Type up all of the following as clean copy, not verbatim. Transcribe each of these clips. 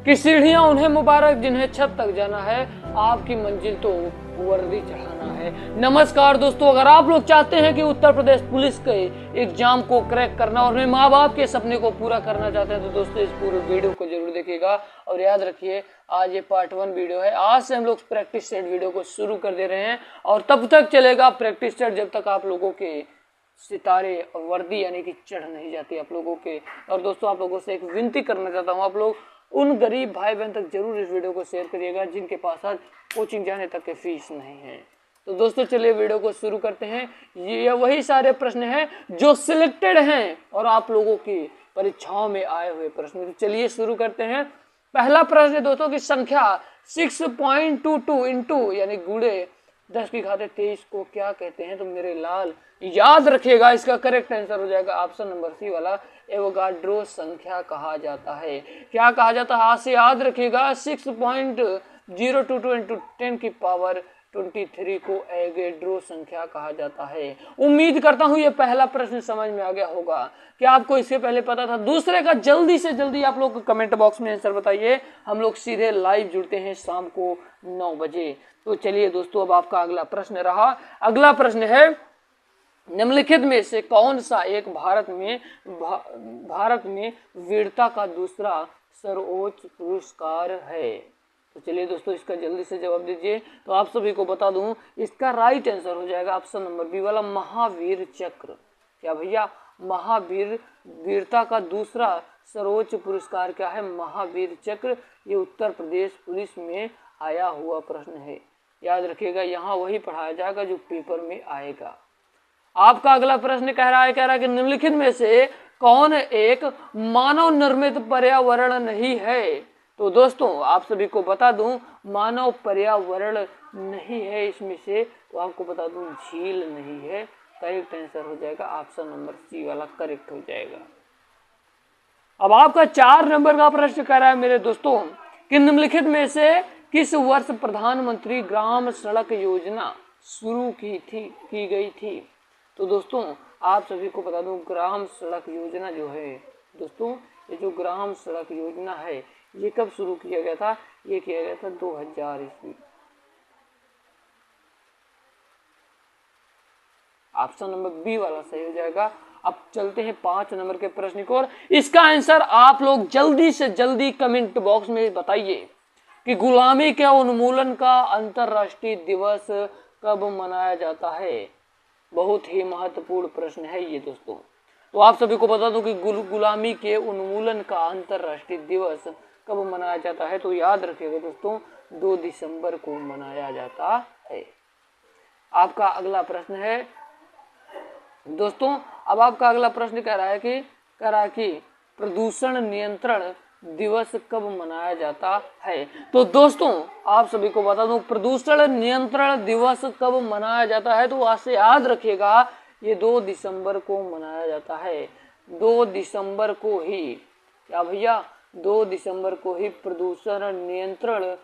कि सीढ़ियां उन्हें मुबारक जिन्हें छत तक जाना है, आपकी मंजिल तो वर्दी चढ़ाना है। नमस्कार दोस्तों, अगर आप लोग चाहते हैं कि उत्तर प्रदेश पुलिस के एग्जाम को क्रैक करना और अपने माँ बाप के सपने को पूरा करना चाहते हैं तो दोस्तों इस पूरे वीडियो को जरूर देखिएगा। और याद रखिए, आज ये पार्ट 1 वीडियो है। आज से हम लोग प्रैक्टिस सेट वीडियो को शुरू कर दे रहे हैं और तब तक चलेगा प्रैक्टिस सेट जब तक आप लोगों के सितारे और वर्दी यानी कि चढ़ नहीं जाती आप लोगों के। और दोस्तों आप लोगों से एक विनती करना चाहता हूँ, आप लोग उन गरीब भाई बहन तक जरूर इस वीडियो को शेयर करिएगा जिनके पास आज कोचिंग जाने तक के फीस नहीं है। तो दोस्तों चलिए वीडियो को शुरू करते हैं। ये वही सारे प्रश्न हैं जो सिलेक्टेड हैं और आप लोगों की परीक्षाओं में आए हुए प्रश्न। तो चलिए शुरू करते हैं। पहला प्रश्न है दोस्तों की संख्या 6.22 इंटू यानी गुणे 10 की घात 23 को क्या कहते हैं? तो मेरे लाल याद रखिएगा, इसका करेक्ट आंसर हो जाएगा ऑप्शन नंबर सी वाला, एवोगाड्रो संख्या कहा जाता है। क्या कहा जाता है? आज से याद रखिएगा, 6.022 इंटू 10 की पावर 23 को एवोगाड्रो संख्या कहा जाता है। उम्मीद करता हूं ये पहला प्रश्न समझ में आ गया होगा। क्या आपको इससे पहले पता था? दूसरे का जल्दी से जल्दी आप लोग कमेंट बॉक्स में आंसर बताइए। हम लोग सीधे लाइव जुड़ते हैं शाम को 9 बजे। तो चलिए दोस्तों, अब आपका अगला प्रश्न रहा। अगला प्रश्न है, निम्नलिखित में से कौन सा एक भारत में वीरता का दूसरा सर्वोच्च पुरस्कार है? तो चलिए दोस्तों इसका जल्दी से जवाब दीजिए। तो आप सभी को बता दूं, इसका राइट आंसर हो जाएगा ऑप्शन नंबर बी वाला, महावीर चक्र। क्या भैया? महावीर वीरता का दूसरा सर्वोच्च पुरस्कार क्या है? महावीर चक्र। ये उत्तर प्रदेश पुलिस में आया हुआ प्रश्न है, याद रखिएगा। यहाँ वही पढ़ाया जाएगा जो पेपर में आएगा। आपका अगला प्रश्न कह रहा है कि निम्नलिखित में से कौन एक मानव निर्मित पर्यावरण नहीं है? तो दोस्तों आप सभी को बता दूं, मानव पर्यावरण नहीं है इसमें से, तो आपको बता दूं झील नहीं है। करेक्ट आंसर हो जाएगा ऑप्शन नंबर सी वाला, करेक्ट हो जाएगा। अब आपका 4 नंबर का प्रश्न कह रहा है मेरे दोस्तों कि निम्नलिखित में से किस वर्ष प्रधानमंत्री ग्राम सड़क योजना शुरू की गई थी? तो दोस्तों आप सभी को बता दूं, ग्राम सड़क योजना जो है दोस्तों, ये जो ग्राम सड़क योजना है ये कब शुरू किया गया था? ये किया गया था 2000 ईस्वी। ऑप्शन नंबर बी वाला सही हो जाएगा। अब चलते हैं 5 नंबर के प्रश्न की ओर। इसका आंसर आप लोग जल्दी से जल्दी कमेंट बॉक्स में बताइए कि गुलामी के उन्मूलन का अंतरराष्ट्रीय दिवस कब मनाया जाता है? बहुत ही महत्वपूर्ण प्रश्न है ये दोस्तों। तो आप सभी को बता दूं कि गुलामी के उन्मूलन का अंतरराष्ट्रीय दिवस कब मनाया जाता है? तो याद रखिएगा दोस्तों, 2 दिसंबर को मनाया जाता है। आपका अगला प्रश्न है दोस्तों, अब आपका अगला प्रश्न कह रहा है कि प्रदूषण नियंत्रण दिवस कब मनाया जाता है? तो दोस्तों आप सभी को बता दूं, प्रदूषण नियंत्रण दिवस कब मनाया जाता है? तो आज से याद रखिएगा, ये 2 दिसंबर को मनाया जाता है। 2 दिसंबर को ही, क्या भैया? 2 दिसंबर को ही प्रदूषण नियंत्रण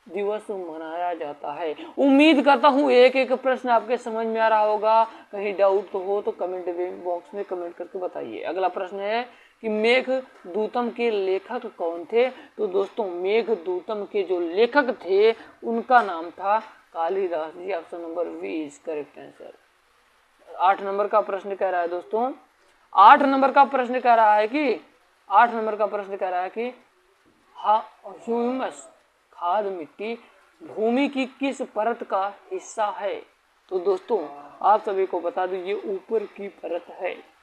दिवस मनाया जाता है। उम्मीद करता हूँ एक एक प्रश्न आपके समझ में आ रहा होगा। कहीं डाउट हो तो कमेंट बॉक्स में कमेंट करके बताइए। अगला प्रश्न है कि मेघदूतम के लेखक कौन थे? तो दोस्तों मेघदूतम के जो लेखक थे उनका नाम था Kalidas ji. Option number B is correct answer. 8 number का प्रश्न कह रहा है दोस्तों, 8 नंबर का प्रश्न कह रहा है कि ह्यूमस खाद मिट्टी भूमि की किस परत का हिस्सा है? तो दोस्तों आप सभी को बता दूं, ये ऊपर की परत है।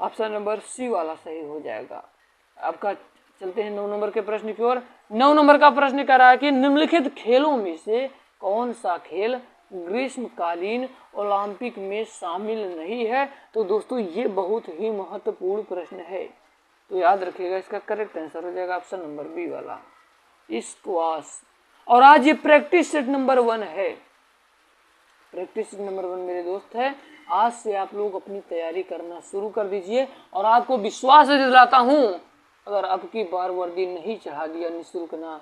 ऑप्शन नंबर सी वाला सही हो जाएगा आपका। चलते हैं 9 नंबर के प्रश्न की ओर। 9 नंबर का प्रश्न कह रहा है कि निम्नलिखित खेलों में से कौन सा खेल ग्रीष्मकालीन ओलंपिक में शामिल नहीं है? तो दोस्तों ये बहुत ही महत्वपूर्ण प्रश्न है, तो याद रखिएगा इसका करेक्ट आंसर हो जाएगा ऑप्शन नंबर बी वाला, स्क्वाश। और आज ये प्रैक्टिस सेट नंबर 1 है। प्रैक्टिस सेट नंबर 1 मेरे दोस्त है। आज से आप लोग अपनी तैयारी करना शुरू कर दीजिए और आपको विश्वास दिलाता हूँ, अगर अब की बार वर्दी नहीं चढ़ा दिया निःशुल्क ना,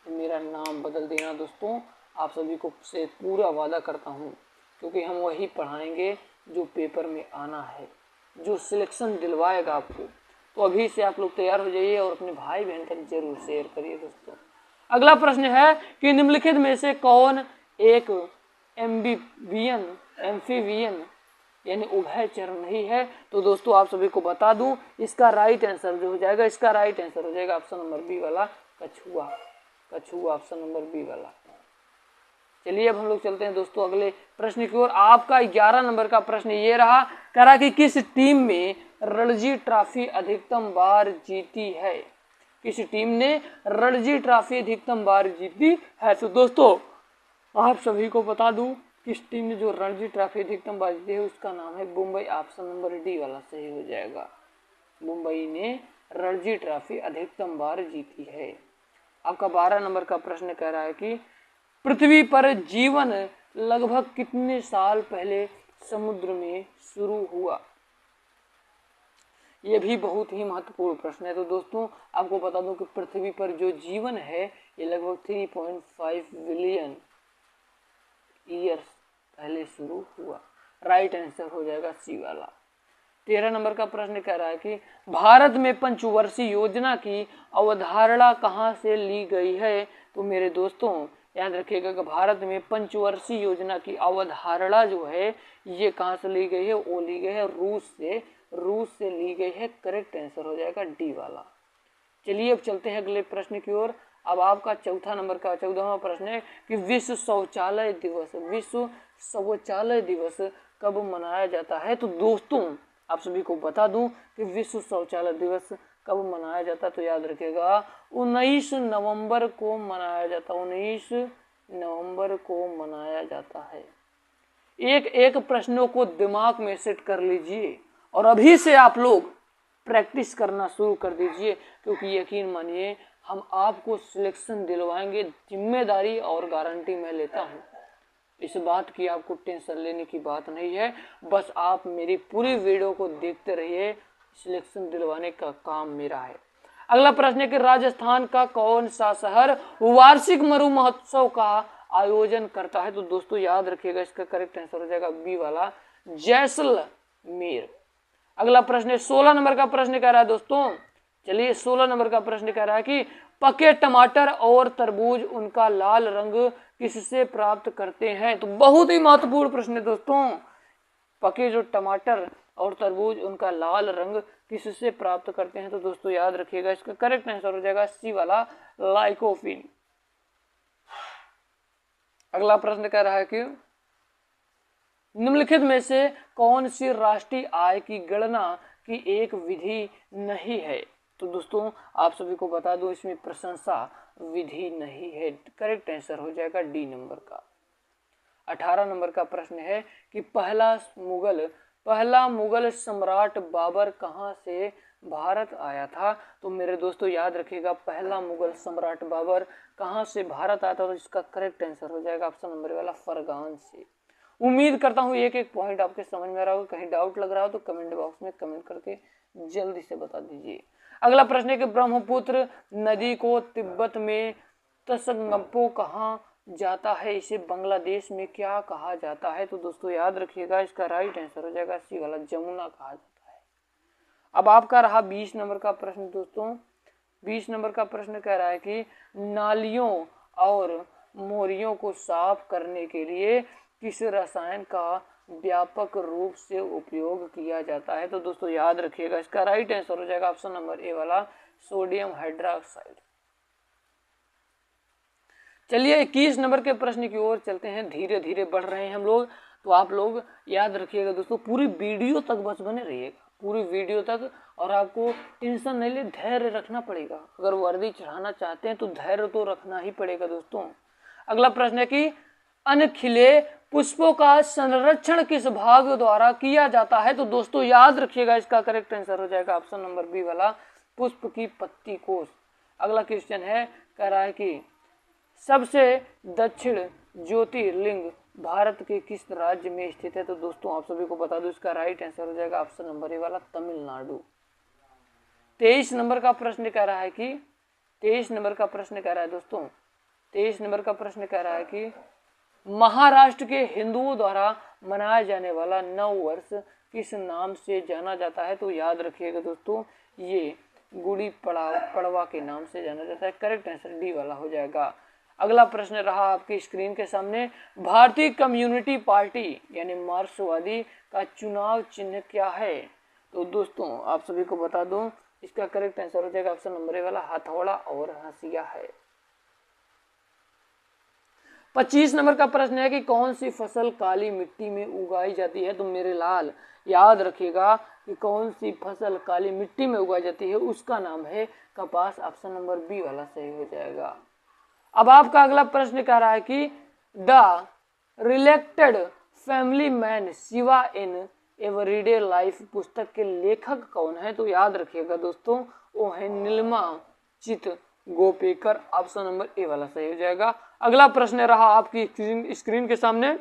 तो मेरा नाम बदल देना दोस्तों। आप सभी को से पूरा वादा करता हूँ, क्योंकि हम वही पढ़ाएंगे जो पेपर में आना है, जो सिलेक्शन दिलवाएगा आपको। तो अभी से आप लोग तैयार हो जाइए और अपने भाई बहन तक जरूर शेयर करिए दोस्तों। अगला प्रश्न है कि निम्नलिखित में से कौन एक एम्फीबियन यानी उभयचर नहीं है। तो दोस्तों आप सभी को बता दूं, इसका राइट आंसर जो हो जाएगा, इसका राइट आंसर हो जाएगा ऑप्शन नंबर बी वाला, कछुआ। कछुआ ऑप्शन नंबर बी वाला। चलिए अब हम लोग चलते हैं दोस्तों अगले प्रश्न की ओर। आपका 11 नंबर का प्रश्न ये रहा, कह रहा कि किस टीम में रणजी ट्रॉफी अधिकतम बार जीती है। किस टीम ने रणजी ट्रॉफी अधिकतम बार जीती है। तो दोस्तों आप सभी को बता दूं, किस टीम ने जो रणजी ट्रॉफी अधिकतम बार जीती है उसका नाम है मुंबई। ऑप्शन नंबर डी वाला सही हो जाएगा। मुंबई ने रणजी ट्रॉफी अधिकतम बार जीती है। आपका 12 नंबर का प्रश्न कह रहा है कि पृथ्वी पर जीवन लगभग कितने साल पहले समुद्र में शुरू हुआ। यह भी बहुत ही महत्वपूर्ण प्रश्न है। तो दोस्तों आपको बता दूं कि पृथ्वी पर जो जीवन है ये लगभग 3.5 बिलियन ईयर्स पहले शुरू हुआ। राइट आंसर हो जाएगा सी वाला। 13 नंबर का प्रश्न कह रहा है कि भारत में पंचवर्षीय योजना की अवधारणा कहाँ से ली गई है। तो मेरे दोस्तों याद रखिएगा कि भारत में पंचवर्षीय योजना की अवधारणा जो है ये कहाँ से ली गई है, वो ली गई है रूस से ली गई है। करेक्ट आंसर हो जाएगा डी वाला। चलिए अब चलते हैं अगले प्रश्न की ओर। अब आपका 14वां प्रश्न है कि विश्व शौचालय दिवस कब मनाया जाता है। तो दोस्तों आप सभी को बता दूं कि विश्व शौचालय दिवस कब मनाया जाता है। तो याद रखिएगा 19 नवंबर को मनाया जाता है। 19 नवंबर को मनाया जाता है। एक एक प्रश्नों को दिमाग में सेट कर लीजिए और अभी से आप लोग प्रैक्टिस करना शुरू कर दीजिए, क्योंकि यकीन मानिए हम आपको सिलेक्शन दिलवाएंगे। जिम्मेदारी और गारंटी मैं लेता हूँ, इस बात की आपको टेंशन लेने की बात नहीं है। बस आप मेरी पूरी वीडियो को देखते रहिए, सिलेक्शन दिलवाने का काम मेरा है। अगला प्रश्न है कि राजस्थान का कौन सा शहर वार्षिक मरु महोत्सव का आयोजन करता है। तो दोस्तों याद रखिएगा इसका करेक्ट आंसर हो जाएगा बी वाला, जैसलमेर। अगला प्रश्न है 16 नंबर का प्रश्न कह रहा है दोस्तों। चलिए 16 नंबर का प्रश्न कह रहा है कि पके टमाटर और तरबूज उनका लाल रंग किससे प्राप्त करते हैं। तो बहुत ही महत्वपूर्ण प्रश्न है दोस्तों। पके जो टमाटर और तरबूज उनका लाल रंग किससे प्राप्त करते हैं। तो दोस्तों याद रखिएगा इसका करेक्ट आंसर हो जाएगा सी वाला, लाइकोपिन। अगला प्रश्न कह रहा है कि निम्नलिखित में से कौन सी राष्ट्रीय आय की गणना की एक विधि नहीं है। तो दोस्तों आप सभी को बता दो इसमें प्रशंसा विधि नहीं है। करेक्ट आंसर हो जाएगा डी नंबर का। 18 नंबर का प्रश्न है कि पहला मुगल सम्राट बाबर कहां से भारत आया था। तो मेरे दोस्तों याद रखिएगा पहला मुगल सम्राट बाबर कहां से भारत आया था। तो इसका करेक्ट आंसर हो जाएगा ऑप्शन नंबर वाला, फरगान से। उम्मीद करता हूं एक एक पॉइंट आपके समझ में आ रहा होगा। कहीं डाउट लग रहा हो तो कमेंट बॉक्स में कमेंट करके जल्दी से बता दीजिए। अगला प्रश्न है कि ब्रह्मपुत्र नदी को तिब्बत में तसंगपो कहा जाता है, इसे बांग्लादेश में क्या कहा जाता है। तो दोस्तों याद रखिएगा इसका राइट आंसर हो जाएगा सी वाला, जमुना कहा जाता है। अब आपका रहा 20 नंबर का प्रश्न दोस्तों। 20 नंबर का प्रश्न कह रहा है कि नालियों और मोरियों को साफ करने के लिए किस रसायन का व्यापक रूप से उपयोग किया जाता है। तो दोस्तों याद रखिएगा इसका राइट आंसर हो जाएगा ऑप्शन नंबर ए वाला, सोडियम हाइड्रोक्साइड। चलिए 21 नंबर के प्रश्न की ओर चलते हैं। धीरे धीरे बढ़ रहे हैं हम लोग, तो आप लोग याद रखिएगा दोस्तों, पूरी वीडियो तक बस बने रहिएगा, पूरी वीडियो तक। और आपको टेंशन नहीं ले, धैर्य रखना पड़ेगा। अगर वर्दी चढ़ाना चाहते हैं तो धैर्य तो रखना ही पड़ेगा दोस्तों। अगला प्रश्न है कि अनखिले पुष्पों का संरक्षण किस भाग द्वारा किया जाता है। तो दोस्तों याद रखिएगा इसका करेक्ट आंसर हो जाएगा ऑप्शन नंबर बी वाला, पुष्प की पत्ती कोश। अगला क्वेश्चन है, कह रहा है कि सबसे दक्षिण ज्योतिर्लिंग भारत के किस राज्य में स्थित है। तो दोस्तों आप सभी को बता दो इसका राइट आंसर हो जाएगा ऑप्शन नंबर ए वाला, तमिलनाडु। 23 नंबर का प्रश्न कह रहा है कि 23 नंबर का प्रश्न कह रहा है दोस्तों, 23 नंबर का प्रश्न कह रहा है कि महाराष्ट्र के हिंदुओं द्वारा मनाया जाने वाला नव वर्ष किस नाम से जाना जाता है। तो याद रखिएगा दोस्तों ये गुड़ी पड़वा के नाम से जाना जाता है। करेक्ट आंसर डी वाला हो जाएगा। अगला प्रश्न रहा आपकी स्क्रीन के सामने, भारतीय कम्युनिटी पार्टी यानी मार्क्सवादी का चुनाव चिन्ह क्या है? तो दोस्तों आप सभी को बता दूं, इसका करेक्ट आंसर हो जाएगा ऑप्शन नंबर ए वाला, हथौड़ा और हंसिया है। 25 नंबर का प्रश्न है कि कौन सी फसल काली मिट्टी में उगाई जाती है? तो मेरे लाल याद रखिएगा कि कौन सी फसल काली मिट्टी में उगाई जाती है, उसका नाम है कपास। ऑप्शन नंबर बी वाला सही हो जाएगा। अब आपका अगला प्रश्न कह रहा है कि the रिलेक्टेड family man Shiva in everyday life पुस्तक के लेखक कौन है? तो याद रखिएगा दोस्तों, वो है नीलिमा चित गोपेकर। ऑप्शन नंबर ए वाला सही हो जाएगा। अगला प्रश्न रहा आपकी स्क्रीन के सामने,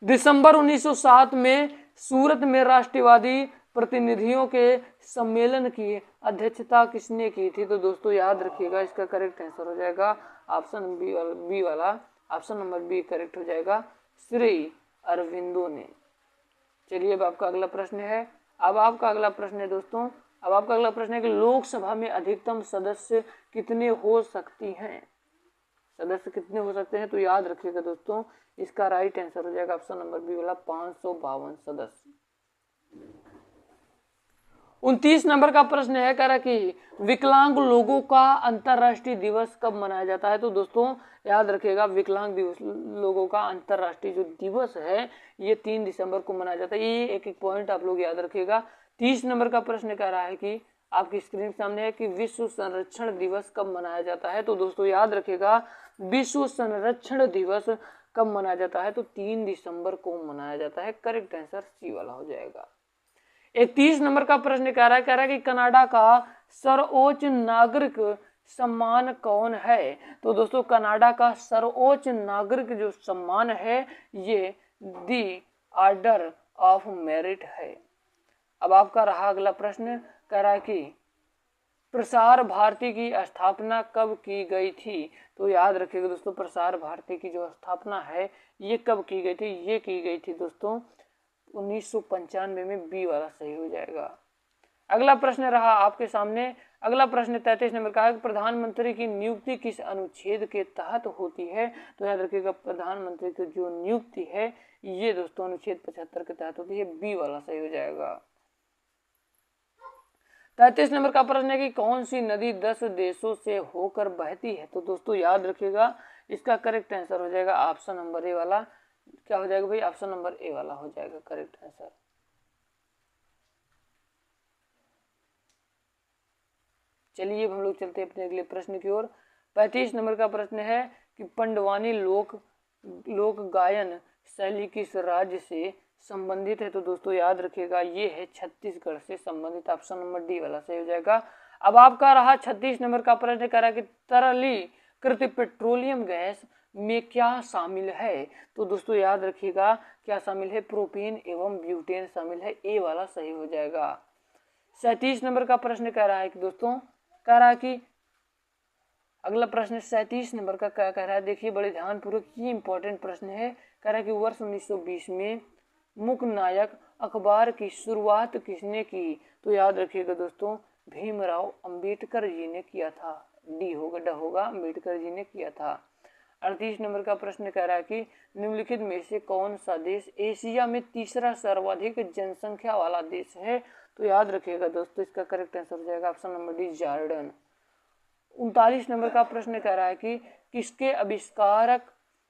दिसंबर 1907 में सूरत में राष्ट्रवादी प्रतिनिधियों के सम्मेलन की अध्यक्षता किसने की थी? तो दोस्तों याद रखिएगा, इसका करेक्ट आंसर हो जाएगा ऑप्शन बी वाला, ऑप्शन नंबर बी करेक्ट हो जाएगा, श्री अरविंदो ने। चलिए अब आपका अगला प्रश्न है। अब आपका अगला प्रश्न है दोस्तों, अब आपका अगला प्रश्न है कि लोकसभा में अधिकतम सदस्य कितने हो सकती हैं? सदस्य कितने हो सकते हैं? तो याद रखिएगा दोस्तों, इसका राइट आंसर हो जाएगा ऑप्शन नंबर बी वाला, 552 सदस्य। 29 नंबर का प्रश्न है, कह रहा कि विकलांग लोगों का अंतर्राष्ट्रीय दिवस कब मनाया जाता है? तो दोस्तों याद रखिएगा, विकलांग दिवस लोगों का अंतर्राष्ट्रीय जो दिवस है ये 3 दिसंबर को मनाया जाता है। ये एक एक पॉइंट आप लोग याद रखिएगा। 30 नंबर का प्रश्न कह रहा है कि आपकी स्क्रीन के सामने है कि विश्व संरक्षण दिवस कब मनाया जाता है? तो दोस्तों याद रखिएगा, विश्व संरक्षण दिवस कब मनाया जाता है? तो 3 दिसंबर को मनाया जाता है। करेक्ट आंसर सी वाला हो जाएगा। 31 नंबर का प्रश्न कह रहा है कि कनाडा का सर्वोच्च नागरिक सम्मान कौन है? तो दोस्तों कनाडा का सर्वोच्च नागरिक जो सम्मान है ये दी ऑर्डर ऑफ मेरिट है। अब आपका रहा अगला प्रश्न, कह रहा है कि प्रसार भारती की स्थापना कब की गई थी? तो याद रखिएगा दोस्तों, प्रसार भारती की जो स्थापना है ये कब की गई थी? ये की गई थी दोस्तों 1995 में, बी वाला सही हो जाएगा। अगला प्रश्न रहा आपके सामने, अगला प्रश्न 33 नंबर का है, प्रधानमंत्री की नियुक्ति किस अनुच्छेद के तहत होती है? तो याद रखिएगा, प्रधानमंत्री की जो नियुक्ति है ये दोस्तों अनुच्छेद 75 के तहत होती है। बी वाला सही हो जाएगा। 33 नंबर का प्रश्न है कि कौन सी नदी 10 देशों से होकर बहती है? तो दोस्तों याद रखिएगा, इसका करेक्ट आंसर हो जाएगा ऑप्शन नंबर ए वाला। क्या हो जाएगा भाई? ऑप्शन नंबर ए वाला हो जाएगा करेक्ट आंसर। चलिए हम लोग चलते हैं अपने अगले प्रश्न की ओर। 35 नंबर का प्रश्न है कि पंडवानी लोक गायन शैली किस राज्य से संबंधित है? तो दोस्तों याद रखिएगा, ये है छत्तीसगढ़ से संबंधित। ऑप्शन नंबर डी वाला सही हो जाएगा। अब आपका रहा 36 नंबर का प्रश्न, कह रहा है कि तरलीकृत पेट्रोलियम गैस में क्या शामिल है? तो दोस्तों याद रखिएगा, क्या शामिल है? प्रोपेन एवं ब्यूटेन शामिल है। ए वाला सही हो जाएगा। 37 नंबर का प्रश्न कह रहा है कि दोस्तों, कह रहा है कि अगला प्रश्न 37 नंबर का क्या कह रहा है, देखिए बड़े ध्यानपूर्वक, ये इंपॉर्टेंट प्रश्न है। कह रहा है कि वर्ष 1920 में मुकनायक अखबार की शुरुआत किसने की? तो याद रखिएगा दोस्तों, भीमराव अंबेडकर जी ने किया था। डी होगा अंबेडकर जी ने किया था। 38 नंबर का प्रश्न कह रहा है कि निम्नलिखित में से कौन सा देश एशिया में तीसरा सर्वाधिक जनसंख्या वाला देश है? तो याद रखिएगा दोस्तों, इसका करेक्ट आंसर हो जाएगा option number D, Jordan. 39 number का प्रश्न कह रहा है कि किसके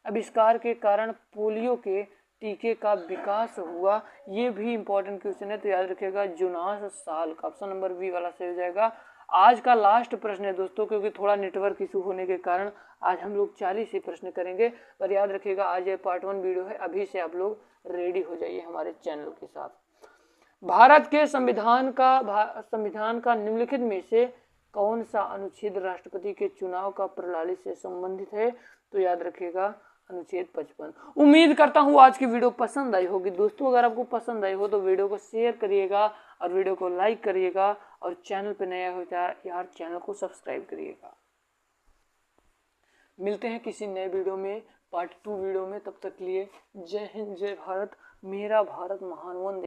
आविष्कार के कारण पोलियो के टीके का विकास हुआ? ये भी इंपॉर्टेंट क्वेश्चन है, तो याद रखिएगा Jonas Salk. Option number B वाला सही हो जाएगा। आज का लास्ट प्रश्न है दोस्तों, क्योंकि थोड़ा नेटवर्क इशू होने के कारण आज हम लोग 40 ही प्रश्न करेंगे, पर याद रखिएगा आज ये पार्ट 1 वीडियो है। अभी से आप लोग रेडी हो जाइए हमारे चैनल के साथ। भारत के संविधान का निम्नलिखित में से कौन सा अनुच्छेद राष्ट्रपति के चुनाव का प्रणाली से संबंधित है? तो याद रखिएगा अनुच्छेद 55। उम्मीद करता हूँ आज की वीडियो पसंद आई होगी दोस्तों। अगर आपको पसंद आई हो तो वीडियो को शेयर करिएगा और वीडियो को लाइक करिएगा, और चैनल पे नया हो यार चैनल को सब्सक्राइब करिएगा। मिलते हैं किसी नए वीडियो में, पार्ट 2 वीडियो में। तब तक के लिए जय हिंद, जय भारत, मेरा भारत महान वंदे।